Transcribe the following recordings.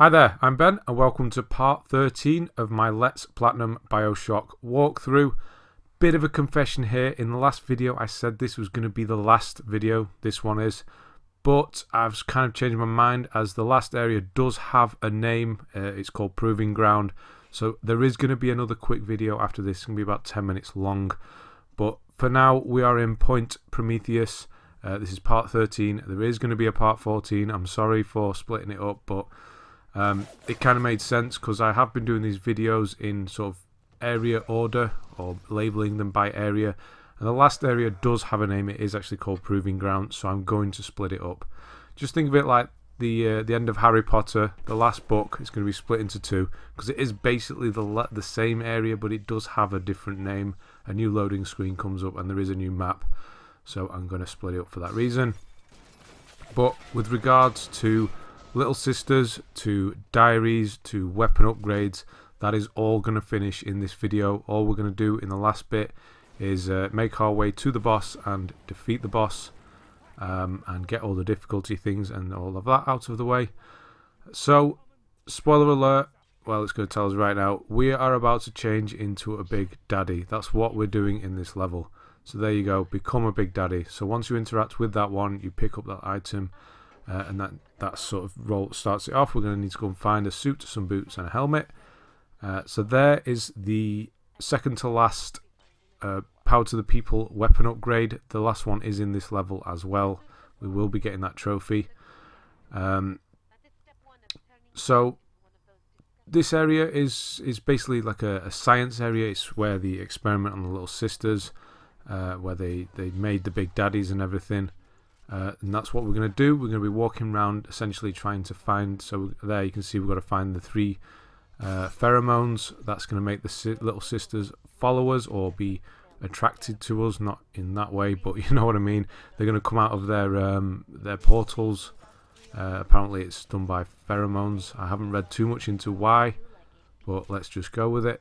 Hi there, I'm Ben and welcome to part 13 of my Let's Platinum Bioshock walkthrough. Bit of a confession here, in the last video I said this was going to be the last video, this one is, but I've kind of changed my mind as the last area does have a name. It's called Proving Ground, so there is going to be another quick video after this. It's going to be about 10 minutes long, but for now we are in Point Prometheus. This is part 13, there is going to be a part 14, I'm sorry for splitting it up, but it kind of made sense because I have been doing these videos in sort of area order or labeling them by area, and the last area does have a name. It is actually called Proving Ground, so I'm going to split it up. Just think of it like the end of Harry Potter, the last book. It's going to be split into two because it is basically the same area, but it does have a different name. A new loading screen comes up and there is a new map, so I'm going to split it up for that reason. But with regards to Little Sisters, to diaries, to weapon upgrades, that is all going to finish in this video. All we're going to do in the last bit is make our way to the boss and defeat the boss, and get all the difficulty things and all of that out of the way. So, spoiler alert, well, it's going to tell us right now, we are about to change into a big daddy. That's what we're doing in this level. So there you go, become a big daddy. So once you interact with that one, you pick up that item, and that sort of starts it off. We're going to need to go and find a suit, some boots and a helmet. So there is the second to last Power to the People weapon upgrade. The last one is in this level as well. We will be getting that trophy. So this area is basically like a science area. It's where the experiment on the Little Sisters, where they made the big daddies and everything. And that's what we're going to do. We're going to be walking around essentially trying to find, so there you can see we've got to find the three pheromones. That's going to make the Little Sisters follow us or be attracted to us, not in that way, but you know what I mean. They're going to come out of their portals. Apparently it's done by pheromones. I haven't read too much into why, but let's just go with it.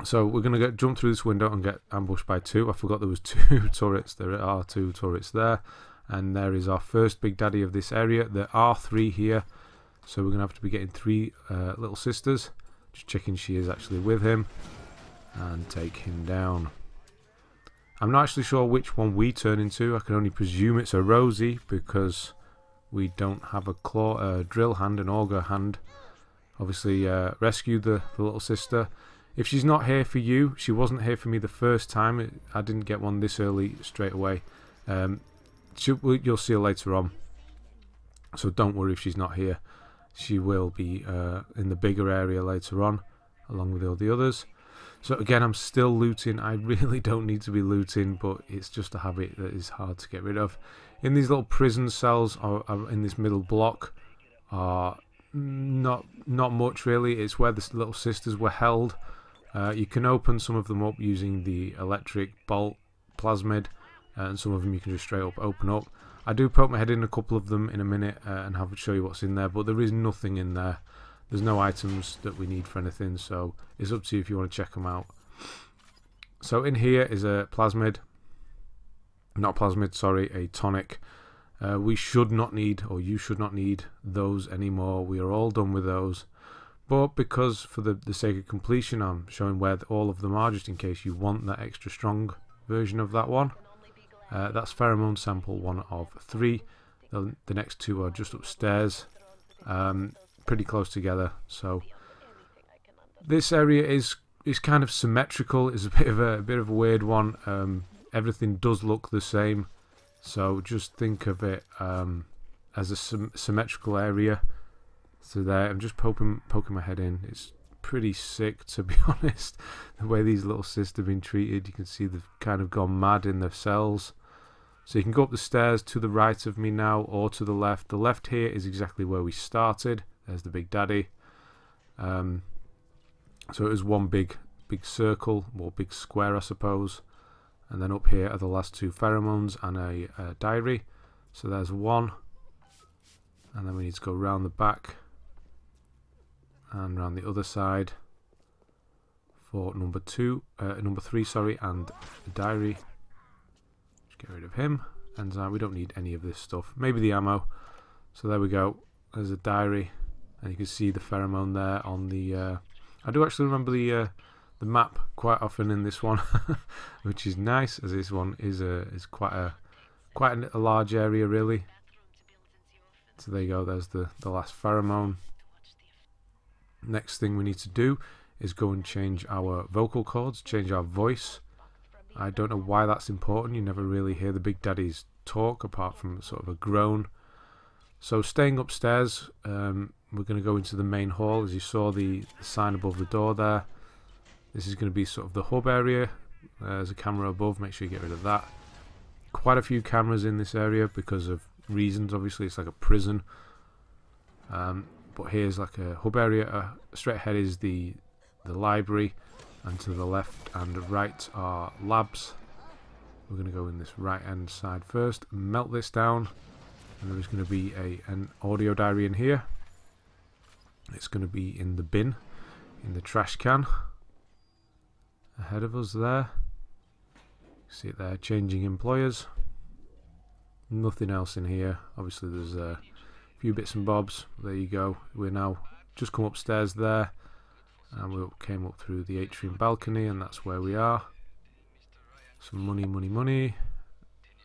So we're going to jump through this window and get ambushed by two. I forgot there was two turrets. There are two turrets there. And there is our first big daddy of this area. There are three here. So we're going to have to be getting three Little Sisters. Just checking she is actually with him. And take him down. I'm not actually sure which one we turn into. I can only presume it's a Rosie because we don't have a drill hand, an auger hand. Obviously rescue the Little Sister. If she's not here for you, she wasn't here for me the first time. I didn't get one this early straight away. You'll see her later on. So don't worry if she's not here. She will be in the bigger area later on, along with all the others. So again, I'm still looting. I really don't need to be looting, but it's just a habit that is hard to get rid of. In these little prison cells, or in this middle block, are not much really. It's where the Little Sisters were held. You can open some of them up using the electric bolt plasmid, and some of them you can just straight up open up. I do poke my head in a couple of them in a minute and show you what's in there, but there is nothing in there. There's no items that we need for anything, so it's up to you if you want to check them out. So in here is a plasmid, not plasmid, sorry, a tonic. We should not need, or you should not need those anymore. We are all done with those. But because for the sake of completion, I'm showing where all of them are, just in case you want that extra strong version of that one. That's pheromone sample 1 of 3. The next two are just upstairs, pretty close together. So this area is kind of symmetrical. It's a bit of a weird one. Everything does look the same, so just think of it as a symmetrical area. So there, I'm just poking my head in. It's pretty sick, to be honest, the way these Little Sisters have been treated. You can see they've kind of gone mad in their cells. So you can go up the stairs to the right of me now, or to the left. The left here is exactly where we started. There's the big daddy. So it was one big circle, or big square, I suppose. And then up here are the last two pheromones and a diary. So there's one. And then we need to go round the back and round the other side for number 3, sorry, and the diary. Just get rid of him. And we don't need any of this stuff. Maybe the ammo. So there we go. There's a diary. and you can see the pheromone there on the I do actually remember the map quite often in this one, which is nice, as this one is quite a large area really. So there you go, there's the last pheromone. Next thing we need to do is go and change our vocal cords, change our voice. I don't know why that's important. You never really hear the Big Daddies talk apart from sort of a groan. So staying upstairs, we're going to go into the main hall. As you saw the sign above the door there, this is going to be sort of the hub area. There's a camera above, make sure you get rid of that. Quite a few cameras in this area because of reasons, obviously it's like a prison. But here's like a hub area. Straight ahead is the library, and to the left and right are labs. We're going to go in this right hand side first, melt this down, and there's going to be an audio diary in here. It's going to be in the bin, in the trash can ahead of us there. See it there, changing employers. Nothing else in here. Obviously there's a few bits and bobs. There you go. We're now just come upstairs there, and we came up through the atrium balcony, and that's where we are. Some money, money, money,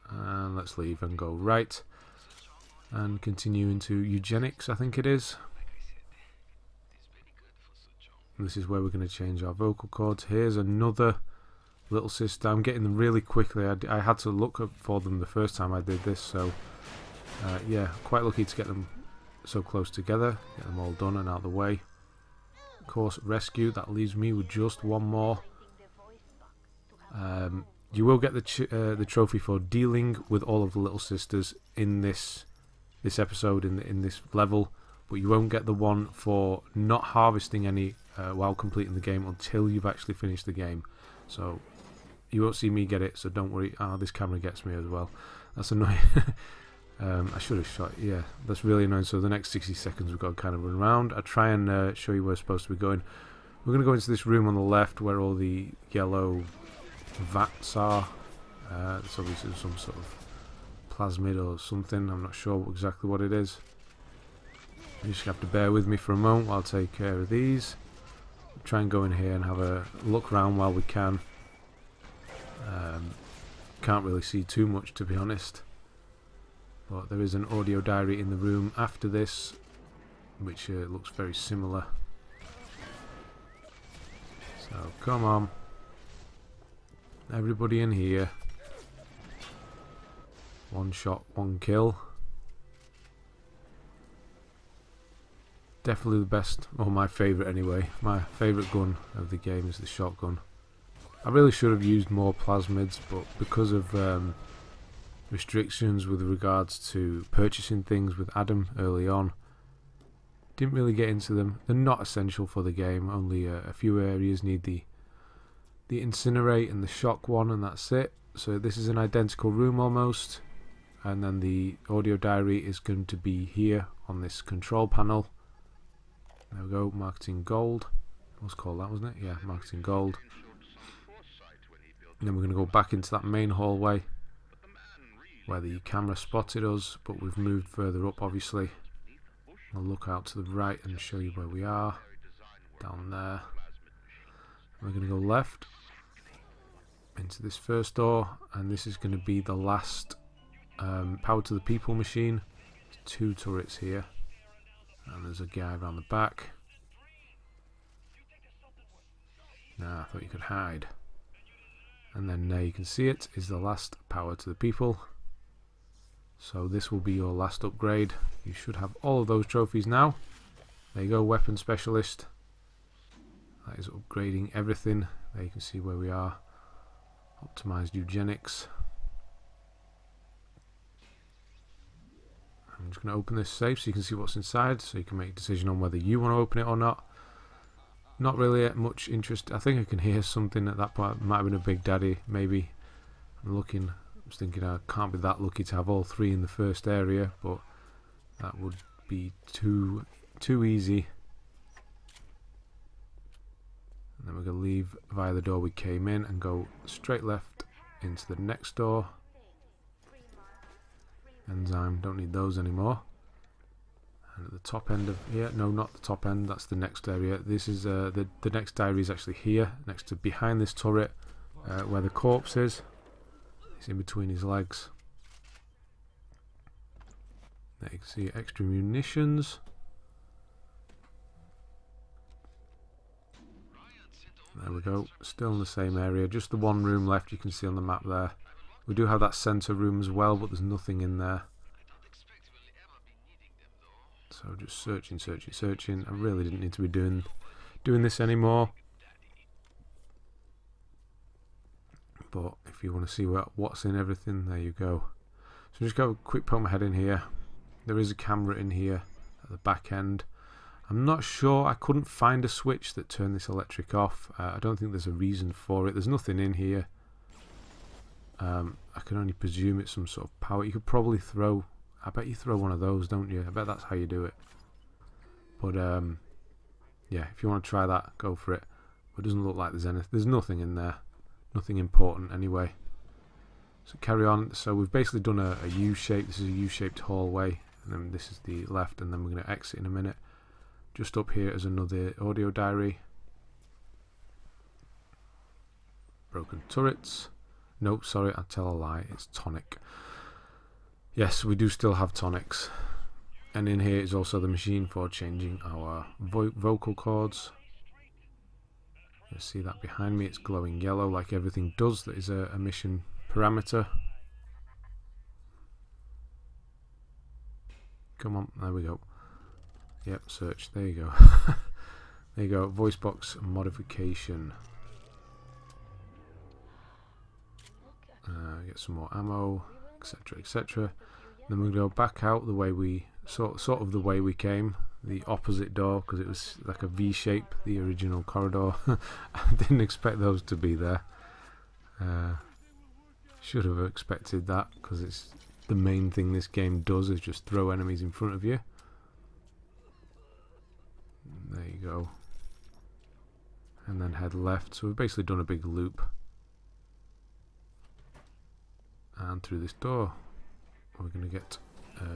and let's leave and go right and continue into eugenics, I think it is. This is where we're going to change our vocal cords. Here's another little sister. I'm getting them really quickly. I had to look up for them the first time I did this, so yeah, quite lucky to get them so close together, get them all done and out of the way. Of course, rescue, that leaves me with just one more. You will get the trophy for dealing with all of the little sisters in this episode, in this level, but you won't get the one for not harvesting any while completing the game until you've actually finished the game. So you won't see me get it, so don't worry. This camera gets me as well. That's annoying. I should have shot. Yeah, that's really annoying. So the next 60 seconds we've got to kind of run around. I try and show you where we're supposed to be going. We're going to go into this room on the left where all the yellow vats are. It's obviously some sort of plasmid or something. I'm not sure exactly what it is. You just have to bear with me for a moment while I take care of these. Try and go in here and have a look around while we can. Can't really see too much, to be honest. But there is an audio diary in the room after this, which looks very similar. So come on, everybody in here. One shot, one kill. Definitely the best, or my favourite anyway. My favourite gun of the game is the shotgun. I really should have used more plasmids, but because of restrictions with regards to purchasing things with Adam early on, didn't really get into them. They're not essential for the game. Only a few areas need the incinerate and the shock one, and that's it. So this is an identical room almost, and then the audio diary is going to be here on this control panel. There we go, marketing gold. It was called that, wasn't it? Yeah, marketing gold. And then we're going to go back into that main hallway where the camera spotted us, but we've moved further up obviously. I'll look out to the right and show you where we are. Down there. We're going to go left into this first door, and this is going to be the last power to the people machine. There's 2 turrets here, and there's a guy around the back. Nah, I thought you could hide. And then there you can see it is the last power to the people. So this will be your last upgrade. You should have all of those trophies now. There you go, weapon specialist. That is upgrading everything. There you can see where we are. Optimized eugenics. I'm just going to open this safe so you can see what's inside, so you can make a decision on whether you want to open it or not. Not really much interest. I think I can hear something at that point. Might have been a Big Daddy, maybe. I'm looking. I was thinking I can't be that lucky to have all 3 in the first area, but that would be too easy. And then we're going to leave via the door we came in and go straight left into the next door. Enzyme, don't need those anymore. at the top end of here. No, not the top end. That's the next area. This is the next diary is actually here, next to behind this turret, where the corpse is. It's in between his legs. There you can see extra munitions. There we go. Still in the same area. Just the one room left. You can see on the map there. We do have that center room as well, but there's nothing in there. So just searching, searching, searching. I really didn't need to be doing this anymore. But if you want to see what's in everything, there you go. So just go quick poke my head in here. There is a camera in here at the back end. I'm not sure. I couldn't find a switch that turned this electric off. I don't think there's a reason for it. There's nothing in here. I can only presume it's some sort of power. You could probably throw. I bet you throw one of those, don't you? I bet that's how you do it. But yeah, if you want to try that, go for it. But it doesn't look like there's anything. There's nothing in there. Nothing important anyway. So carry on. So we've basically done a U shape. This is a U-shaped hallway, and then this is the left, and then we're going to exit in a minute. Just up here is another audio diary. Broken turrets. Nope, sorry, I tell a lie. It's Tonic. Yes, we do still have tonics. And in here is also the machine for changing our vocal cords. You see that behind me? It's glowing yellow like everything does. That is a mission parameter. Come on, there we go. Yep, search. There you go. There you go. Voice box modification. Get some more ammo, etc., etc. Then we'll go back out the way we sort of the way we came, the opposite door, because it was like a V shape, the original corridor. I didn't expect those to be there. Should have expected that, because it's the main thing this game does is just throw enemies in front of you. There you go. And then head left. So we've basically done a big loop. And through this door we're going to get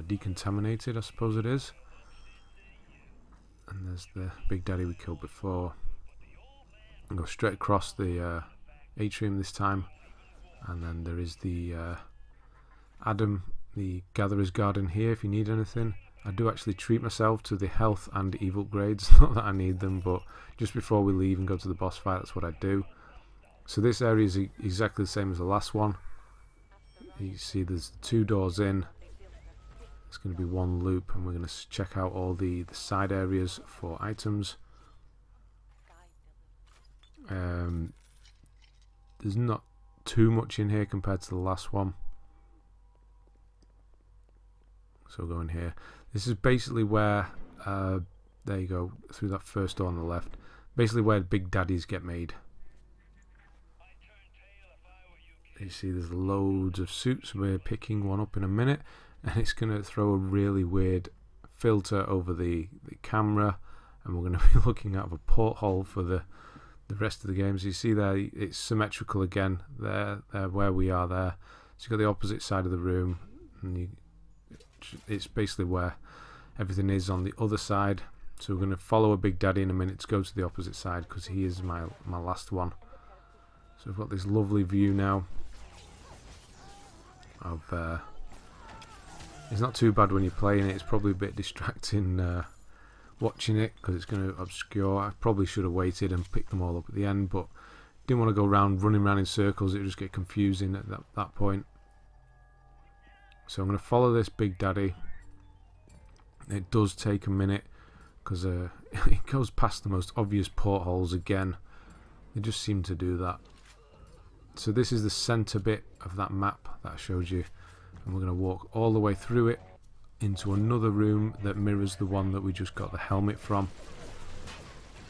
decontaminated, I suppose it is. And there's the big daddy we killed before. And go straight across the atrium this time. And then there is the Adam, the Gatherer's Garden here if you need anything. I do actually treat myself to the health and evil grades, not that I need them, but just before we leave and go to the boss fight, that's what I do. So this area is exactly the same as the last one. You see there's 2 doors in. It's going to be one loop, and we're going to check out all the side areas for items. There's not too much in here compared to the last one. So we'll go in here. This is basically where, there you go, through that first door on the left. Basically where big daddies get made. You see there's loads of suits. We're picking one up in a minute, and it's going to throw a really weird filter over the camera, and we're going to be looking out of a porthole for the rest of the games. You see there, it's symmetrical again. There where we are there. So you've got the opposite side of the room, and it's basically where everything is on the other side. So we're going to follow a big daddy in a minute to go to the opposite side, because he is my last one. So we've got this lovely view now of it's not too bad when you're playing it. It's probably a bit distracting watching it, because it's going to obscure. I probably should have waited and picked them all up at the end, but didn't want to go running around in circles. It would just get confusing at that point. So I'm going to follow this big daddy. It does take a minute, because it goes past the most obvious portholes again. They just seem to do that. So this is the center bit of that map that I showed you, and we're going to walk all the way through it into another room that mirrors the one that we just got the helmet from.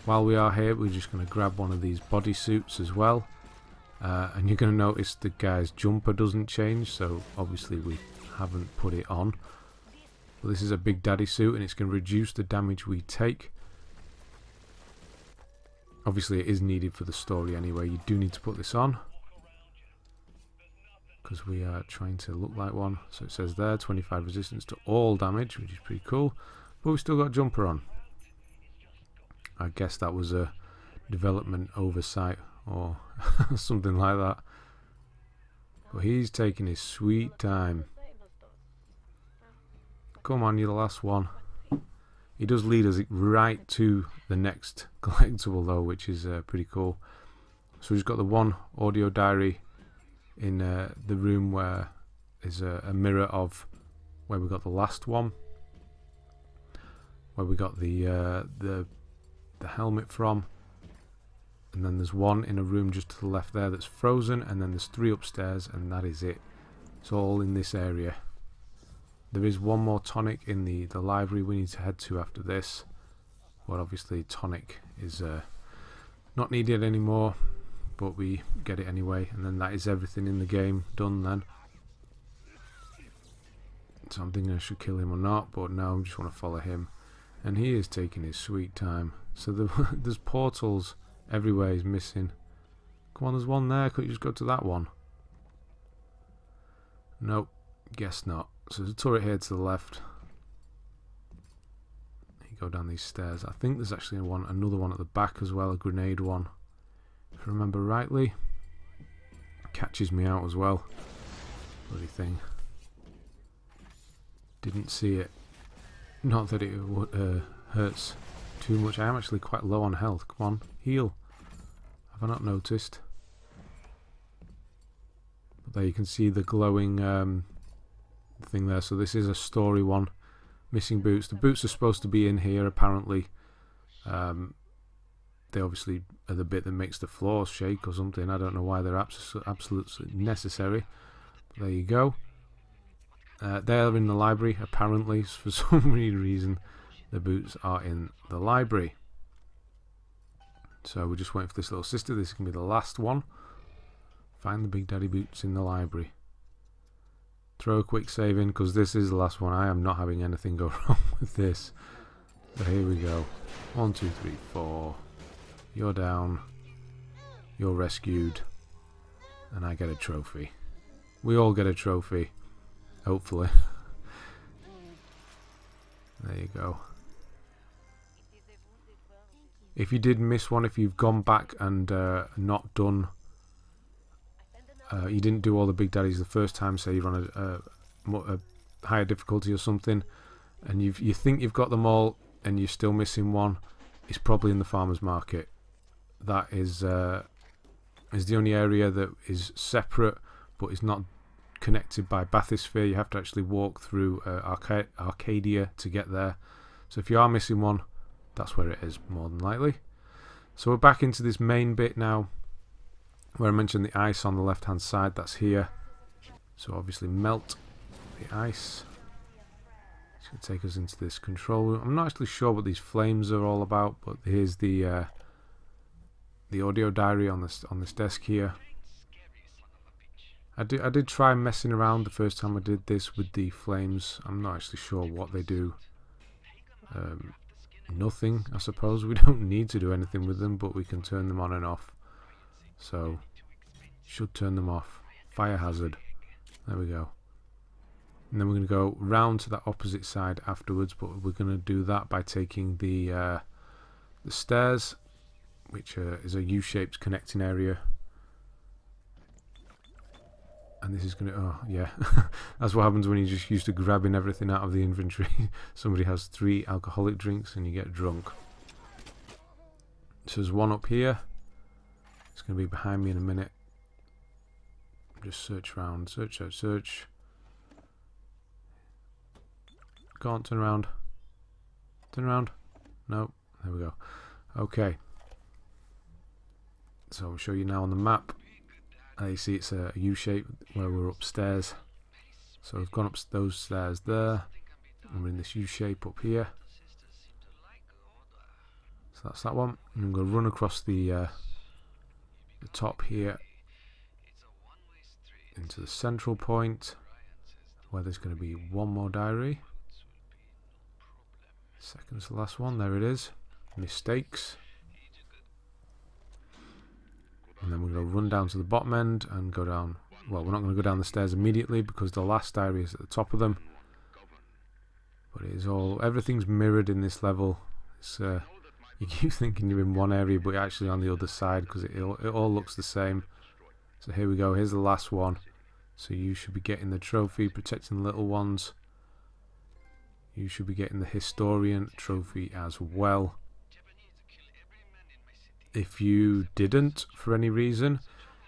While we are here, we're just going to grab one of these bodysuits as well, and you're going to notice the guy's jumper doesn't change, so obviously we haven't put it on. But this is a big daddy suit, and it's going to reduce the damage we take. Obviously it is needed for the story anyway. You do need to put this on, because we are trying to look like one. So it says there 25 resistance to all damage, which is pretty cool. But we still got Jumper on. I guess that was a development oversight or something like that. But he's taking his sweet time. Come on, you're the last one. He does lead us right to the next collectible though, which is pretty cool. So we've got the one audio diary in the room where is a mirror of where we got the last one, where we got the helmet from, and then there's one in a room just to the left there that's frozen, and then there's 3 upstairs, and that is it. It's all in this area. There is one more tonic in the library we need to head to after this, but obviously tonic is not needed anymore, but we get it anyway, and then that is everything in the game done then. So I'm thinking I should kill him or not, but no, I just want to follow him, and he is taking his sweet time. So there's portals everywhere. He's missing. Come on, there's one there. Could you just go to that one? Nope, guess not. So there's a turret here to the left. You go down these stairs. I think there's actually another one at the back as well, a grenade one. If I remember rightly. Catches me out as well. Bloody thing. Didn't see it. Not that it hurts too much. I am actually quite low on health. Come on, heal. Have I not noticed? But there you can see the glowing thing there. So this is a story one. Missing boots. The boots are supposed to be in here apparently. They obviously are the bit that makes the floor shake or something. I don't know why they're absolutely necessary. But there you go. They're in the library apparently. For some reason the boots are in the library. So we're just waiting for this little sister. This can be the last one. Find the Big Daddy boots in the library. Throw a quick save in because this is the last one. I am not having anything go wrong with this. So here we go. 1, 2, 3, 4. You're down. You're rescued. And I get a trophy. We all get a trophy. Hopefully. There you go. If you did miss one, if you've gone back and not done, you didn't do all the Big Daddies the first time, say you're on a higher difficulty or something, and you think you've got them all and you're still missing one, it's probably in the farmer's market. That is the only area that is separate, but is not connected by bathysphere. You have to actually walk through Arcadia to get there. So if you are missing one, that's where it is, more than likely. So we're back into this main bit now, where I mentioned the ice on the left hand side. That's here. So obviously melt the ice. It's going to take us into this control room. I'm not actually sure what these flames are all about, but here's the audio diary on this desk here. I did try messing around the first time I did this with the flames. I'm not actually sure what they do. Nothing, I suppose. We don't need to do anything with them, but we can turn them on and off. So, should turn them off. Fire hazard. There we go. And then we're going to go round to that opposite side afterwards, but we're going to do that by taking the stairs, which is a U-shaped connecting area. And this is going to, oh yeah, that's what happens when you're just used to grabbing everything out of the inventory. Somebody has 3 alcoholic drinks and you get drunk. So there's one up here. It's going to be behind me in a minute. Just search around, search. Can't turn around. Turn around. No, there we go. Okay. So I'll show you now on the map. You see it's a U-shape where we're upstairs. So we've gone up those stairs there, and we're in this U-shape up here. So that's that one. And I'm going to run across the top here into the central point, where there's going to be one more diary. Second to the last one. There it is. Mistakes. And then we're going to run down to the bottom end and go down. Well, we're not going to go down the stairs immediately because the last diary is at the top of them. but it is all, everything's mirrored in this level. It's you keep thinking you're in one area, but you're actually on the other side because it all looks the same. So here we go, here's the last one. So you should be getting the trophy, protecting the little ones. You should be getting the historian trophy as well. If you didn't, for any reason,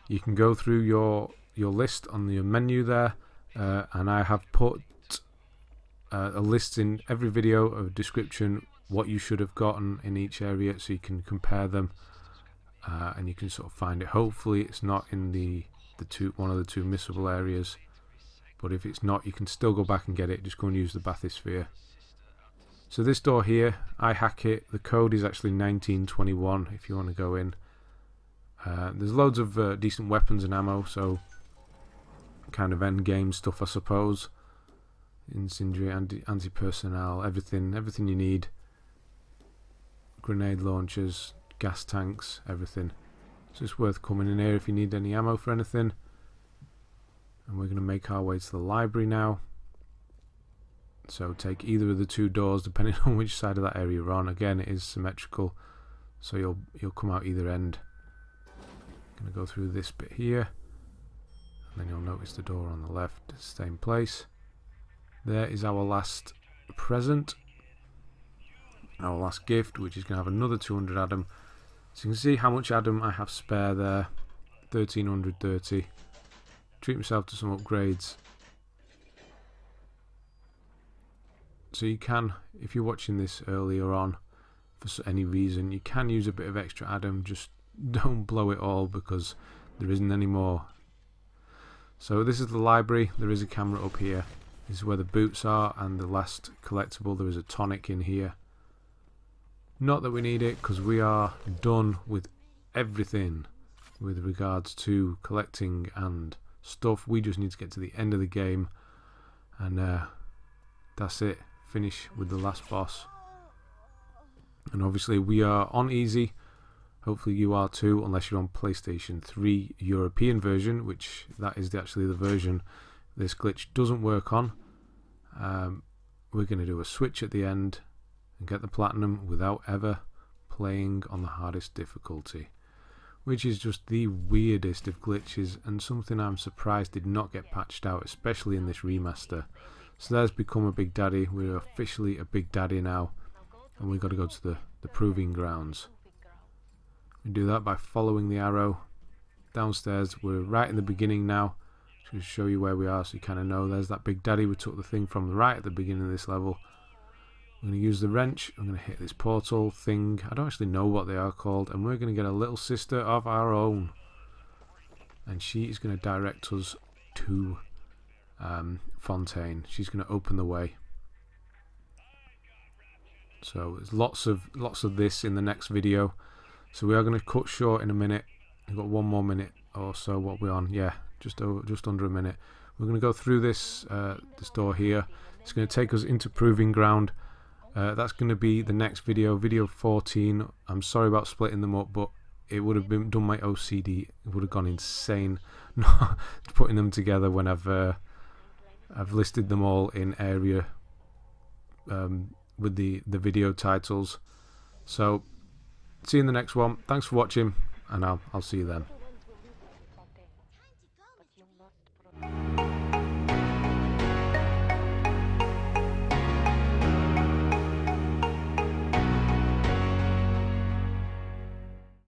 you can go through your list on the menu there, and I have put a list in every video of a description what you should have gotten in each area, so you can compare them, and you can sort of find it. Hopefully it's not in one of the two missable areas, but if it's not, you can still go back and get it. Just go and use the bathysphere. So this door here, I hack it. The code is actually 1921 if you want to go in. There's loads of decent weapons and ammo, so kind of end game stuff, I suppose. Incendiary, anti-personnel, everything you need. Grenade launchers, gas tanks, everything. So it's worth coming in here if you need any ammo for anything. And we're going to make our way to the library now. So take either of the two doors depending on which side of that area you're on. Again, it is symmetrical, so you'll come out either end. I'm going to go through this bit here, and then you'll notice the door on the left, same place. There is our last present, our last gift, which is going to have another 200 Adam. So you can see how much Adam I have spare there, 1330. Treat myself to some upgrades. So you can, if you're watching this earlier on for any reason, you can use a bit of extra Adam. Just don't blow it all because there isn't any more. So this is the library. There is a camera up here. This is where the boots are, and the last collectible, there is a tonic in here. Not that we need it because we are done with everything with regards to collecting and stuff. We just need to get to the end of the game, and that's it. Finish with the last boss. And obviously we are on easy. Hopefully you are too, unless you're on PlayStation 3 European version, which that is actually the version this glitch doesn't work on. We're going to do a switch at the end and get the platinum without ever playing on the hardest difficulty, which is just the weirdest of glitches and something I'm surprised did not get patched out, especially in this remaster. So there's become a big daddy. We're officially a big daddy now, and we've got to go to the proving grounds. We do that by following the arrow downstairs. We're right in the beginning now, to show you where we are so you kind of know. There's that big daddy. We took the thing from right at the beginning of this level. I'm going to use the wrench. I'm going to hit this portal thing. I don't actually know what they are called, and we're going to get a little sister of our own, and she is going to direct us to Fontaine. She's going to open the way. So there's lots of this in the next video. So we are going to cut short in a minute. We've got 1 more minute or so. What we're on, yeah, just under a minute. We're going to go through this door here. It's going to take us into proving ground. That's going to be the next video, video 14. I'm sorry about splitting them up, but it would have done my OCD. It would have gone insane not putting them together when I've listed them all in area with the video titles. So see you in the next one. Thanks for watching, and I'll see you then.